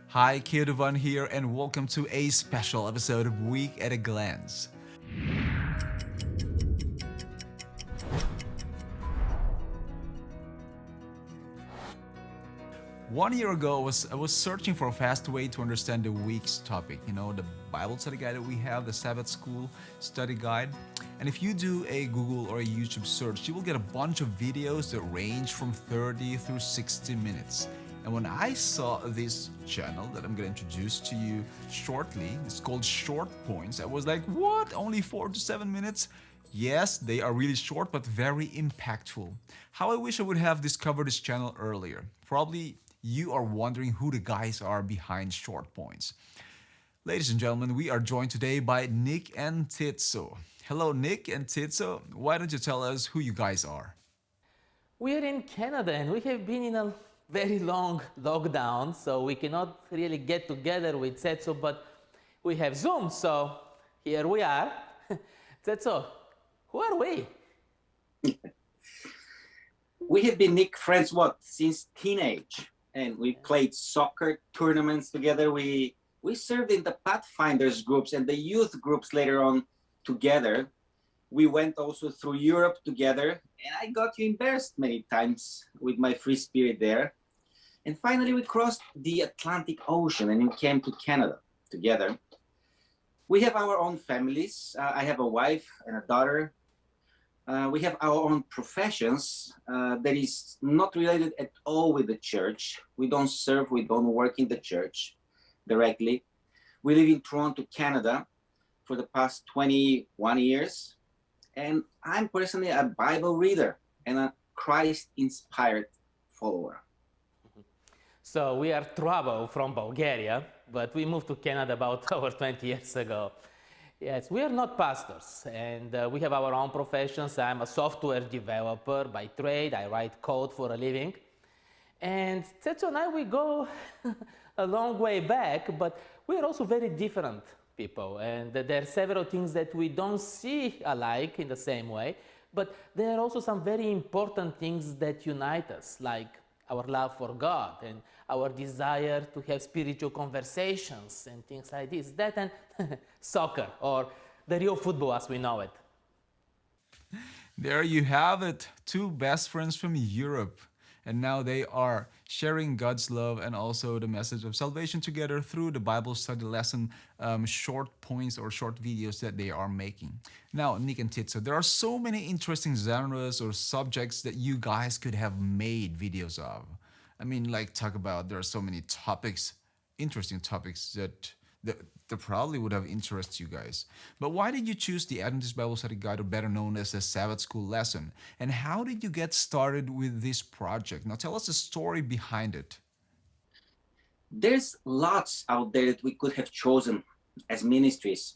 Hi, Dovann here, and welcome to a special episode of Week at a Glance. 1 year ago, I was searching for a fast way to understand the week's topic. The Bible study guide that we have, the Sabbath School study guide. And if you do a Google or a YouTube search, you will get a bunch of videos that range from 30 through 60 minutes. And when I saw this channel that I'm going to introduce to you shortly, it's called Short Points, I was like, what? Only 4 to 7 minutes? Yes, they are really short but very impactful. How I wish I would have discovered this channel earlier. Probably you are wondering who the guys are behind Short Points. Ladies and gentlemen, we are joined today by Nik and Tsetso. Hello, Nik and Tsetso. Why don't you tell us who you guys are? We are in Canada and we have been in a very long lockdown, so we cannot really get together with Tsetso, but we have Zoom, so here we are. Tsetso, who are we? We have been Nick friends since teenage, and we played soccer tournaments together. We served in the Pathfinders groups and the youth groups later on together. We went also through Europe together, and I got you embarrassed many times with my free spirit there. And finally, we crossed the Atlantic Ocean and then came to Canada together. We have our own families. I have a wife and a daughter. We have our own professions that is not related at all with the church. We don't serve, we don't work in the church directly. We live in Toronto, Canada for the past 21 years. And I'm personally a Bible reader and a Christ-inspired follower. So we are Travo from Bulgaria, but we moved to Canada about over 20 years ago. Yes, we are not pastors, and we have our own professions. I'm a software developer by trade. I write code for a living. And Tsetso and I, we go a long way back, but we are also very different people. And there are several things that we don't see alike in the same way, but there are also some very important things that unite us, like our love for God and our desire to have spiritual conversations and things like this. That and soccer, or the real football as we know it. There you have it, two best friends from Europe. And now they are sharing God's love and also the message of salvation together through the Bible study lesson short points or short videos that they are making. Now, Nik and Tsetso, there are so many interesting genres or subjects that you guys could have made videos of. I mean, like, talk about there are so many topics, interesting topics that probably would have interested you guys. But why did you choose the Adventist Bible Study Guide, or better known as the Sabbath School lesson? And how did you get started with this project? Now tell us the story behind it. There's lots out there that we could have chosen as ministries,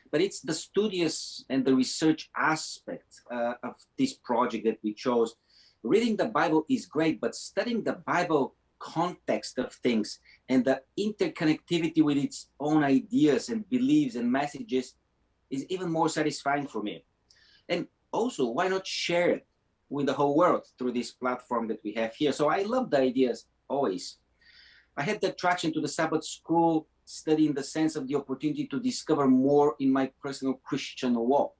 but it's the studious and the research aspect of this project that we chose. Reading the Bible is great, but studying the Bible context of things and the interconnectivity with its own ideas and beliefs and messages is even more satisfying for me. And also, why not share it with the whole world through this platform that we have here? So I love the ideas always. I had the attraction to the Sabbath School study in the sense of the opportunity to discover more in my personal Christian walk.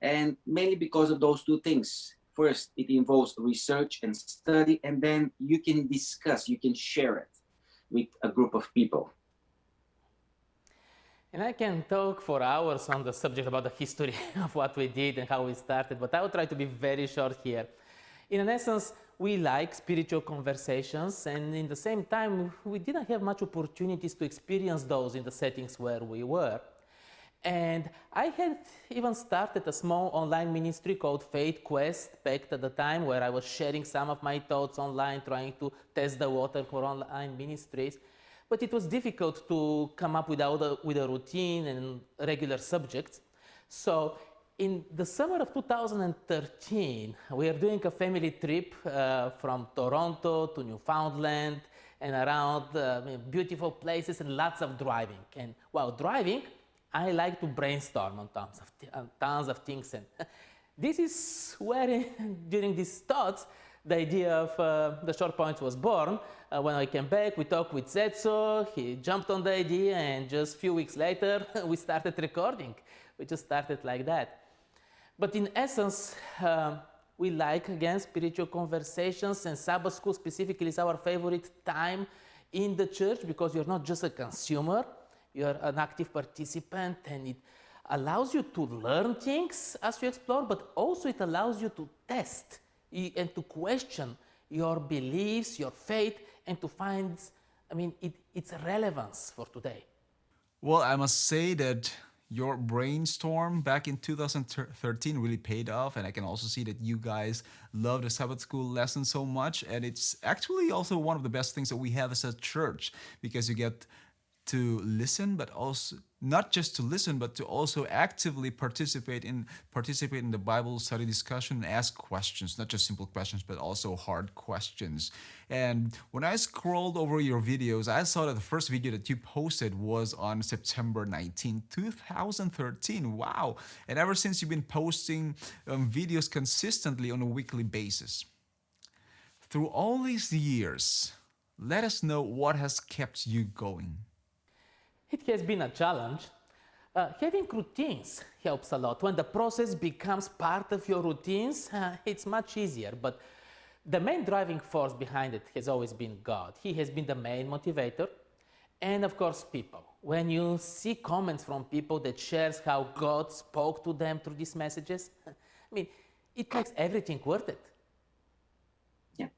And mainly because of those two things. First, it involves research and study, and then you can discuss, you can share it with a group of people. And I can talk for hours on the subject about the history of what we did and how we started, but I will try to be very short here. In essence, we like spiritual conversations, and in the same time, we didn't have much opportunities to experience those in the settings where we were. And I had even started a small online ministry called Faith Quest back at the time, where I was sharing some of my thoughts online, trying to test the water for online ministries. But it was difficult to come up with a routine and regular subjects. So in the summer of 2013, we are doing a family trip from Toronto to Newfoundland and around beautiful places and lots of driving. And while driving, I like to brainstorm on tons of things. And this is where, during these thoughts, the idea of the short points was born. When I came back, we talked with Tsetso. He jumped on the idea, and just a few weeks later, we started recording. We just started like that. But in essence, we like, again, spiritual conversations, and Sabbath School specifically is our favorite time in the church because you're not just a consumer, you're an active participant, and it allows you to learn things as you explore, but also it allows you to test and to question your beliefs, your faith, and to find, its relevance for today. Well, I must say that your brainstorm back in 2013 really paid off, and I can also see that you guys love the Sabbath School lesson so much, and it's actually also one of the best things that we have as a church because you get to listen, but also not just to listen, but to also actively participate in the Bible study discussion and ask questions, not just simple questions, but also hard questions. And when I scrolled over your videos, I saw that the first video that you posted was on September 19, 2013. Wow! And ever since you've been posting videos consistently on a weekly basis. Through all these years, let us know what has kept you going. It has been a challenge. Having routines helps a lot. When the process becomes part of your routines, it's much easier. But the main driving force behind it has always been God. He has been the main motivator. And of course, people. When you see comments from people that shares how God spoke to them through these messages, it makes everything worth it. Yeah.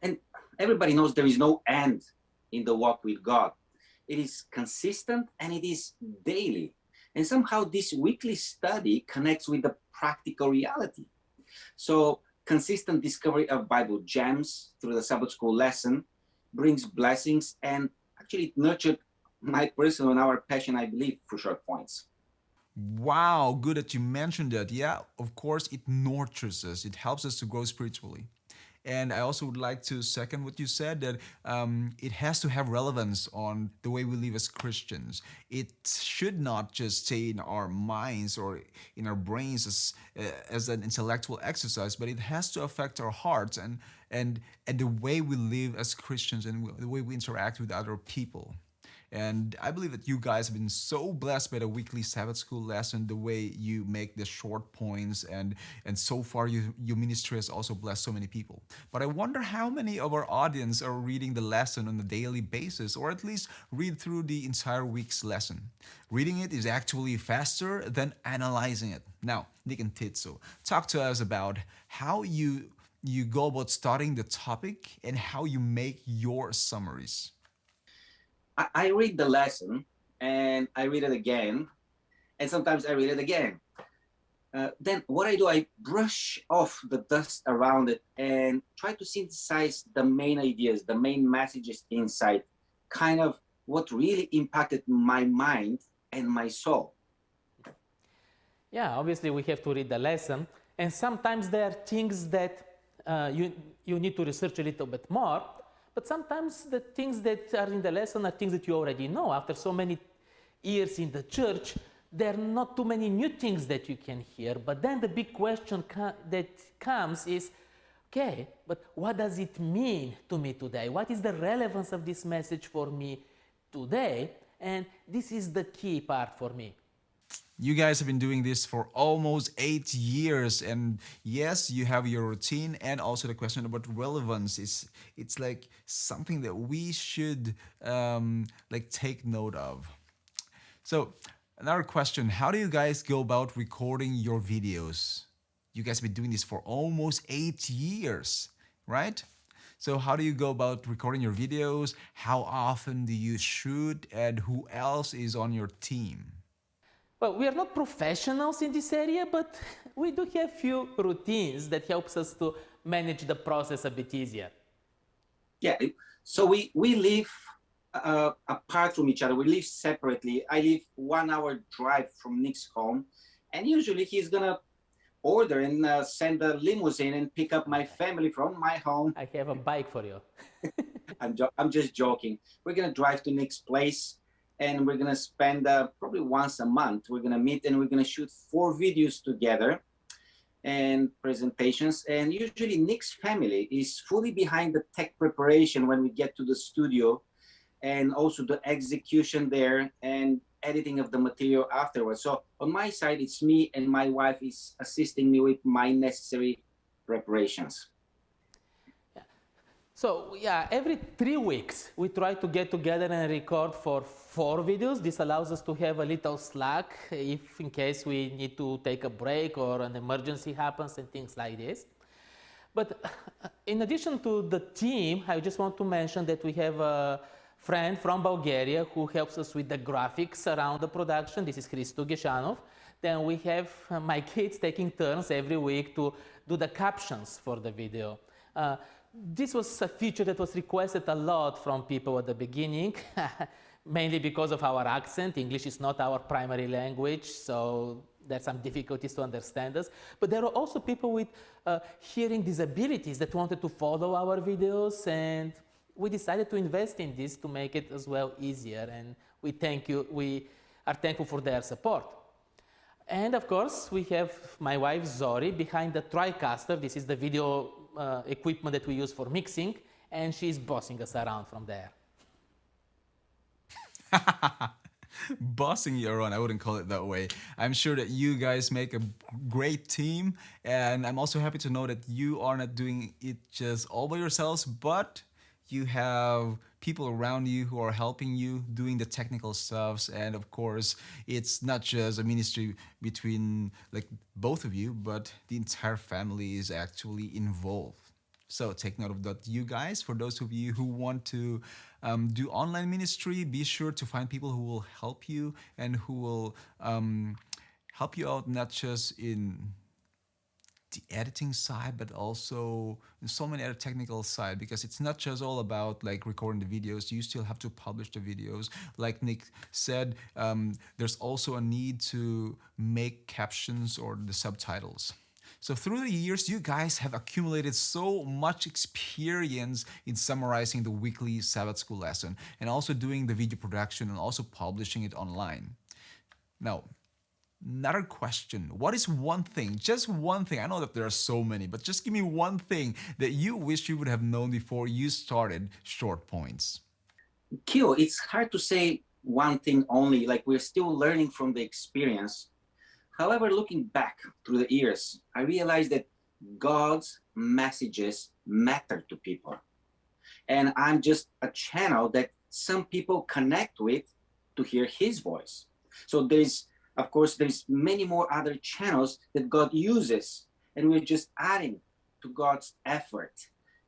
And everybody knows there is no end in the walk with God. It is consistent and it is daily. And somehow this weekly study connects with the practical reality. So consistent discovery of Bible gems through the Sabbath School lesson brings blessings, and actually it nurtured my personal and our passion, I believe, for short points. Wow, good that you mentioned that. Yeah, of course, it nurtures us, it helps us to grow spiritually. And I also would like to second what you said that it has to have relevance on the way we live as Christians. It should not just stay in our minds or in our brains as an intellectual exercise, but it has to affect our hearts and the way we live as Christians and the way we interact with other people. And I believe that you guys have been so blessed by the weekly Sabbath School lesson, the way you make the short points, and so far your ministry has also blessed so many people. But I wonder how many of our audience are reading the lesson on a daily basis, or at least read through the entire week's lesson. Reading it is actually faster than analyzing it. Now, Nik and Tsetso, talk to us about how you go about studying the topic and how you make your summaries. I read the lesson and I read it again, and sometimes I read it again. Then what I do, I brush off the dust around it and try to synthesize the main ideas, the main messages inside, kind of what really impacted my mind and my soul. Yeah, obviously we have to read the lesson, and sometimes there are things that you need to research a little bit more. But sometimes the things that are in the lesson are things that you already know. After so many years in the church, there are not too many new things that you can hear. But then the big question that comes is, okay, but what does it mean to me today? What is the relevance of this message for me today? And this is the key part for me. You guys have been doing this for almost 8 years, and yes, you have your routine, and also the question about relevance is it's like something that we should take note of. So another question: how do you guys go about recording your videos? You guys have been doing this for almost 8 years, right? So how do you go about recording your videos? How often do you shoot, and who else is on your team? Well, we are not professionals in this area, but we do have few routines that helps us to manage the process a bit easier. Yeah, so we live apart from each other. We live separately. I live 1 hour drive from Nik's home, and usually he's gonna order and send a limousine and pick up my family from my home. I have a bike for you. I'm just joking. We're gonna drive to Nik's place, and we're gonna spend probably once a month. We're gonna meet and we're gonna shoot 4 videos together. and presentations. And usually Nick's family is fully behind the tech preparation when we get to the studio, and also the execution there and editing of the material afterwards. So on my side, it's me and my wife is assisting me with my necessary preparations. So yeah, every 3 weeks we try to get together and record for 4 videos. This allows us to have a little slack if in case we need to take a break or an emergency happens and things like this. But in addition to the team, I just want to mention that we have a friend from Bulgaria who helps us with the graphics around the production. This is Christo Geshanov. Then we have my kids taking turns every week to do the captions for the video. This was a feature that was requested a lot from people at the beginning, mainly because of our accent. English is not our primary language, so there's some difficulties to understand us. But there are also people with hearing disabilities that wanted to follow our videos, and we decided to invest in this to make it as well easier. And we are thankful for their support. And of course, we have my wife Zori behind the TriCaster. This is the video equipment that we use for mixing, and she's bossing us around from there. Bossing you around, I wouldn't call it that way. I'm sure that you guys make a great team, and I'm also happy to know that you are not doing it just all by yourselves, but you have people around you who are helping you doing the technical stuffs. And of course, it's not just a ministry between like both of you, but the entire family is actually involved. So take note of that, you guys. For those of you who want to do online ministry, be sure to find people who will help you and who will help you out, not just in the editing side, but also in so many other technical side, because it's not just all about like recording the videos. You still have to publish the videos. Like Nik said, there's also a need to make captions or the subtitles. So through the years, you guys have accumulated so much experience in summarizing the weekly Sabbath School lesson and also doing the video production and also publishing it online. Now, another question. What is one thing, just one thing, I know that there are so many, but just give me one thing that you wish you would have known before you started Short Points? Kyo, it's hard to say one thing only, like we're still learning from the experience. However, looking back through the years, I realized that God's messages matter to people. And I'm just a channel that some people connect with to hear his voice. So of course, there's many more other channels that God uses, and we're just adding to God's effort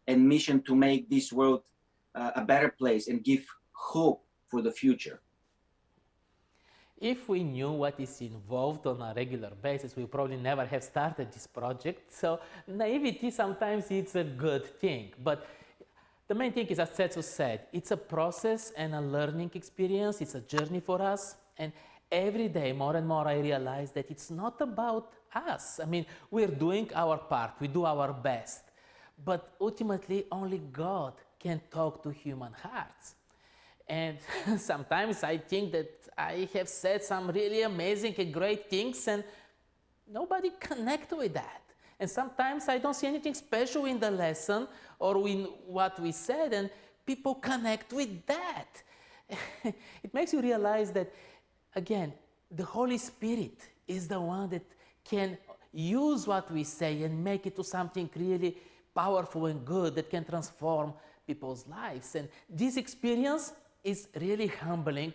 and mission to make this world a better place and give hope for the future. If we knew what is involved on a regular basis, we probably never have started this project. So naivety sometimes it's a good thing. But the main thing is, as Tsetso said, it's a process and a learning experience. It's a journey for us. And every day, more and more, I realize that it's not about us. I mean, we're doing our part. We do our best. But ultimately, only God can talk to human hearts. And sometimes I think that I have said some really amazing and great things and nobody connect with that. And sometimes I don't see anything special in the lesson or in what we said, and people connect with that. It makes you realize that, again, the Holy Spirit is the one that can use what we say and make it to something really powerful and good that can transform people's lives. And this experience is really humbling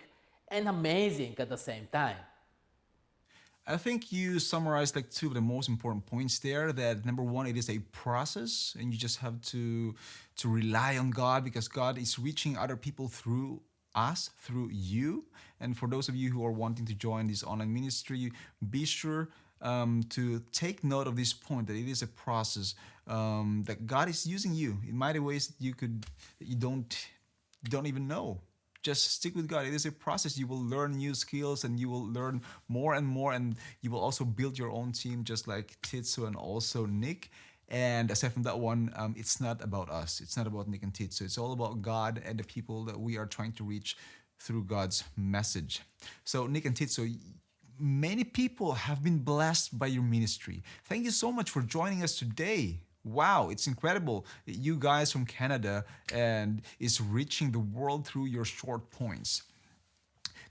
and amazing at the same time. I think you summarized like two of the most important points there. That number one, it is a process, and you just have to rely on God, because God is reaching other people through us, through you. And for those of you who are wanting to join this online ministry, be sure to take note of this point, that it is a process, that God is using you in mighty ways that you don't even know. Just stick with God. It is a process. You will learn new skills and you will learn more and more, and you will also build your own team, just like Tsetso and also Nik. And aside from that one, it's not about us. It's not about Nik and Tsetso. It's all about God and the people that we are trying to reach through God's message. So Nik and Tsetso, many people have been blessed by your ministry. Thank you so much for joining us today. Wow, it's incredible. You guys from Canada and is reaching the world through your short points.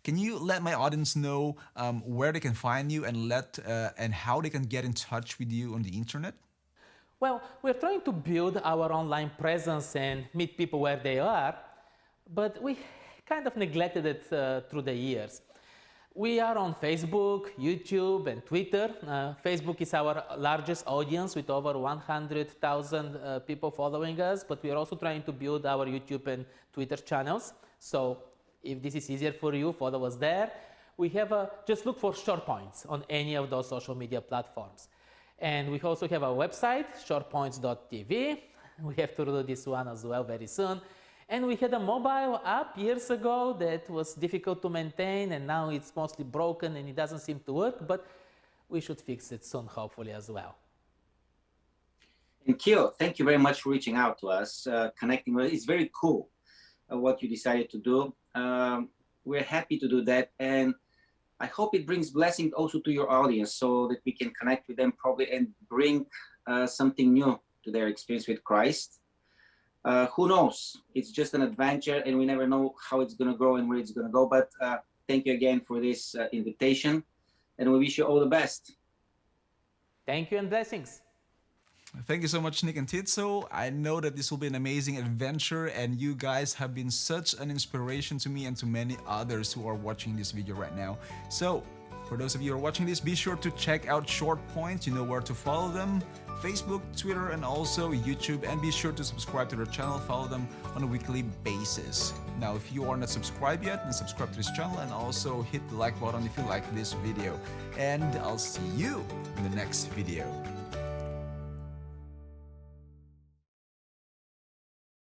Can you let my audience know where they can find you and and how they can get in touch with you on the internet? Well, we're trying to build our online presence and meet people where they are, but we kind of neglected it through the years. We are on Facebook, YouTube, and Twitter. Facebook is our largest audience with over 100,000 people following us, but we are also trying to build our YouTube and Twitter channels. So if this is easier for you, follow us there. We have just look for short points on any of those social media platforms. And we also have a website, shortpoints.tv. We have to do this one as well very soon. And we had a mobile app years ago that was difficult to maintain, and now it's mostly broken and it doesn't seem to work, but we should fix it soon, hopefully, as well. And Kyo, thank you very much for reaching out to us, connecting with us. It's very cool what you decided to do. We're happy to do that, and I hope it brings blessing also to your audience so that we can connect with them probably and bring something new to their experience with Christ. Who knows? It's just an adventure and we never know how it's going to grow and where it's going to go. But thank you again for this invitation, and we wish you all the best. Thank you and blessings. Thank you so much, Nik and Tsetso. I know that this will be an amazing adventure, and you guys have been such an inspiration to me and to many others who are watching this video right now. So, for those of you who are watching this, be sure to check out Short Points. You know where to follow them: Facebook, Twitter, and also YouTube. And be sure to subscribe to their channel, follow them on a weekly basis. Now, if you are not subscribed yet, then subscribe to this channel and also hit the like button if you like this video. And I'll see you in the next video.